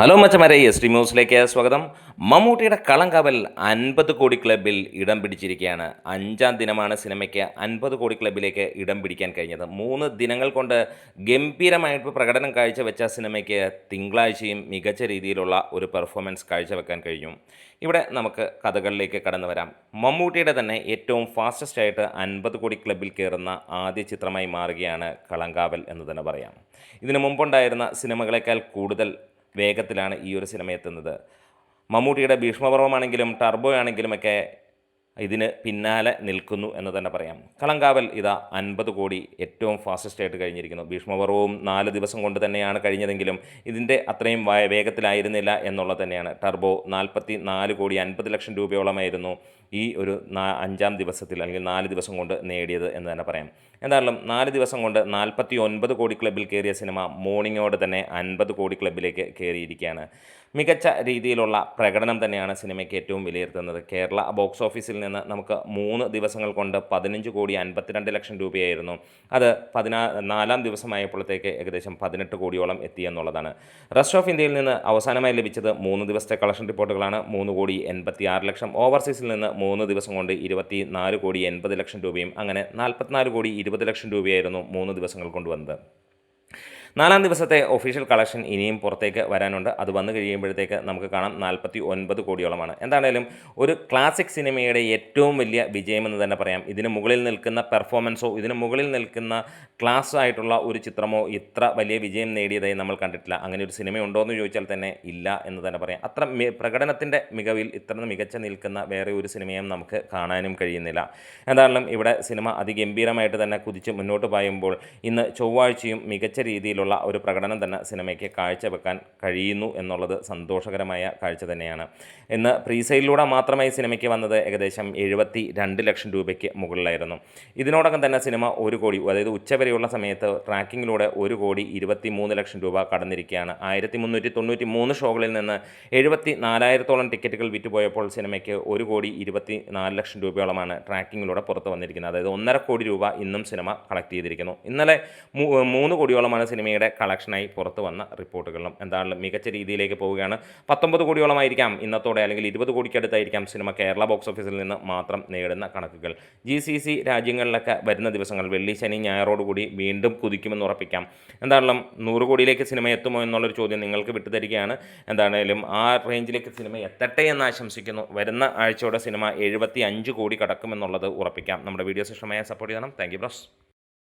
Hello മച്ചമാരെ, S T ന്യൂസിലേക്ക് സ്വാഗതം. മമ്മൂട്ടിയുടെ കളങ്കാവൽ 50 കോടി ക്ലബിൽ ഇടം പിടിച്ചിരിക്കുകയാണ്. 5-ാം ദിനമാണ് സിനിമയ്ക്ക് 50 കോടി ക്ലബിലേക്ക് ഇടം പിടിക്കാൻ കഴിഞ്ഞത്. 3 ദിനങ്ങൾ കൊണ്ട് ഗംഭീരമായിട്ട് പ്രകടനം കാഴ്ചവെച്ച സിനിമയ്ക്ക് തിങ്കളാഴ്ചയും മികച്ച രീതിയിലുള്ള ഒരു പെർഫോമൻസ് കാഴ്ചവെക്കാൻ കഴിഞ്ഞു. ഇവിടെ നമുക്ക് കഥകളിലേക്ക് കടന്നു വരാം. മമ്മൂട്ടിയുടെ തന്നെ ഏറ്റവും ഫാസ്റ്റസ്റ്റ് ആയിട്ട് 50 കോടി ക്ലബിൽ കയറുന്ന ആദ്യ ചിത്രമായി മാറുകയാണ് കളങ്കാവൽ എന്ന് തന്നെ പറയാം. ഇതിനു മുമ്പുണ്ടായിരുന്ന സിനിമകളെക്കാൾ കൂടുതൽ വേഗത്തിലാണ് ഈ ഒരു സിനിമ എത്തുന്നത്. മമ്മൂട്ടിയുടെ ഭീഷ്മപർവമാണെങ്കിലും ടർബോ ആണെങ്കിലുമൊക്കെ ഇതിന് പിന്നാലെ നിൽക്കുന്നു എന്ന് തന്നെ പറയാം. കളങ്കാവൽ ഇതാ 50 കോടി ഏറ്റവും ഫാസ്റ്റസ്റ്റ് ആയിട്ട് കഴിഞ്ഞിരിക്കുന്നു. ഭീഷ്മപർവവും 4 ദിവസം കൊണ്ട് തന്നെയാണ് കഴിഞ്ഞതെങ്കിലും ഇതിൻ്റെ അത്രയും വേഗത്തിലായിരുന്നില്ല എന്നുള്ളത് തന്നെയാണ്. ടർബോ 44 കോടി 50 ലക്ഷം രൂപയോളമായിരുന്നു ഈ ഒരു 5-ാം ദിവസത്തിൽ അല്ലെങ്കിൽ 4 ദിവസം കൊണ്ട് നേടിയത് എന്ന് തന്നെ പറയാം. എന്തായാലും 4 ദിവസം കൊണ്ട് 49 കോടി ക്ലബിൽ കയറിയ സിനിമ മോർണിംഗോടെ തന്നെ 50 കോടി ക്ലബിലേക്ക് കയറിയിരിക്കുകയാണ്. മികച്ച രീതിയിലുള്ള പ്രകടനം തന്നെയാണ് സിനിമയ്ക്ക് ഏറ്റവും വിലയിരുത്തുന്നത്. കേരള ബോക്സ് ഓഫീസിൽ നിന്ന് നമുക്ക് 3 ദിവസങ്ങൾ കൊണ്ട് 15 കോടി 52 ലക്ഷം രൂപയായിരുന്നു. അത് 14-ാം ദിവസമായപ്പോഴത്തേക്ക് ഏകദേശം 18 കോടിയോളം എത്തി എന്നുള്ളതാണ്. റെസ്റ്റ് ഓഫ് ഇന്ത്യയിൽ നിന്ന് അവസാനമായി ലഭിച്ചത് 3 ദിവസത്തെ കളക്ഷൻ റിപ്പോർട്ടുകളാണ്. 3 കോടി 86 ലക്ഷം. ഓവർസീസിൽ നിന്ന് 3 ദിവസം കൊണ്ട് 24 കോടി 80 ലക്ഷം രൂപയും അങ്ങനെ 44 കോടി 20 ലക്ഷം രൂപയായിരുന്നു 3 ദിവസങ്ങൾ കൊണ്ടുവന്നത്. 4-ാം ദിവസത്തെ ഒഫീഷ്യൽ കളക്ഷൻ ഇനിയും പുറത്തേക്ക് വരാനുണ്ട്. അത് വന്നു കഴിയുമ്പോഴത്തേക്ക് നമുക്ക് കാണാം 49 കോടിയോളമാണ്. എന്താണേലും ഒരു ക്ലാസിക് സിനിമയുടെ ഏറ്റവും വലിയ വിജയമെന്ന് തന്നെ പറയാം. ഇതിന് മുകളിൽ നിൽക്കുന്ന പെർഫോമൻസോ ഇതിന് മുകളിൽ നിൽക്കുന്ന ക്ലാസ് ആയിട്ടുള്ള ഒരു ചിത്രമോ ഇത്ര വലിയ വിജയം നേടിയതായി നമ്മൾ കണ്ടിട്ടില്ല. അങ്ങനെ ഒരു സിനിമയുണ്ടോ എന്ന് ചോദിച്ചാൽ തന്നെ ഇല്ല എന്ന് തന്നെ പറയാം. അത്ര പ്രകടനത്തിൻ്റെ മികവിൽ ഇത്ര മികച്ച നിൽക്കുന്ന വേറെ ഒരു സിനിമയും നമുക്ക് കാണാനും കഴിയുന്നില്ല. എന്തായാലും ഇവിടെ സിനിമ അതിഗംഭീരമായിട്ട് തന്നെ കുതിച്ച് മുന്നോട്ട് പായുമ്പോൾ ഇന്ന് ചൊവ്വാഴ്ചയും മികച്ച രീതിയിലുള്ള ഒരു പ്രകടനം തന്നെ സിനിമയ്ക്ക് കാഴ്ചവെക്കാൻ കഴിയുന്നു എന്നുള്ളത് സന്തോഷകരമായ കാഴ്ച തന്നെയാണ്. ഇന്ന് പ്രീസെയിലൂടെ മാത്രമായി സിനിമയ്ക്ക് വന്നത് ഏകദേശം 72 ലക്ഷം രൂപയ്ക്ക് മുകളിലായിരുന്നു. ഇതിനോടകം തന്നെ സിനിമ 1 കോടി, അതായത് ഉച്ചവരെയുള്ള സമയത്ത് ട്രാക്കിങ്ങിലൂടെ 1 കോടി 23 ലക്ഷം രൂപ കടന്നിരിക്കുകയാണ്. 1393 ഷോകളിൽ നിന്ന് 74,000-ഓളം ടിക്കറ്റുകൾ വിറ്റുപോയപ്പോൾ സിനിമയ്ക്ക് 1 കോടി 24 ലക്ഷം രൂപയോളമാണ് ട്രാക്കിങ്ങിലൂടെ പുറത്ത് വന്നിരിക്കുന്നത്. അതായത് 1.5 കോടി രൂപ ഇന്നും സിനിമ കളക്ട് ചെയ്തിരിക്കുന്നു. ഇന്നലെ 3 കോടിയോളമാണ് സിനിമയുടെ കളക്ഷനായി പുറത്ത് വന്ന റിപ്പോർട്ടുകളും. എന്തായാലും മികച്ച രീതിയിലേക്ക് പോവുകയാണ്. 19 കോടിയോളമായിരിക്കാം ഇന്നത്തോടെ, അല്ലെങ്കിൽ 20 കോടിക്കടുത്തായിരിക്കാം സിനിമ കേരള ബോക്സ് ഓഫീസിൽ നിന്ന് മാത്രം നേടുന്ന കണക്കുകൾ. GCC രാജ്യങ്ങളിലൊക്കെ വരുന്ന ദിവസങ്ങൾ വെള്ളി ശനി ഞായറോടുകൂടി വീണ്ടും കുതിക്കുമെന്ന് ഉറപ്പിക്കാം. എന്തായാലും 100 കോടിയിലേക്ക് സിനിമ എത്തുമോ എന്നുള്ളൊരു ചോദ്യം നിങ്ങൾക്ക് വിട്ടുതരികയാണ്. എന്താണേലും ആ റേഞ്ചിലേക്ക് സിനിമ എത്തട്ടെ എന്ന് ആശംസിക്കുന്നു. വരുന്ന ആഴ്ചയോടെ സിനിമ 75 കോടി കടക്കുമെന്നുള്ളത് ഉറപ്പിക്കാം. നമ്മുടെ വീഡിയോസ് ഇഷ്ടമായ സപ്പോർട്ട് ചെയ്യണം. Thank you bros.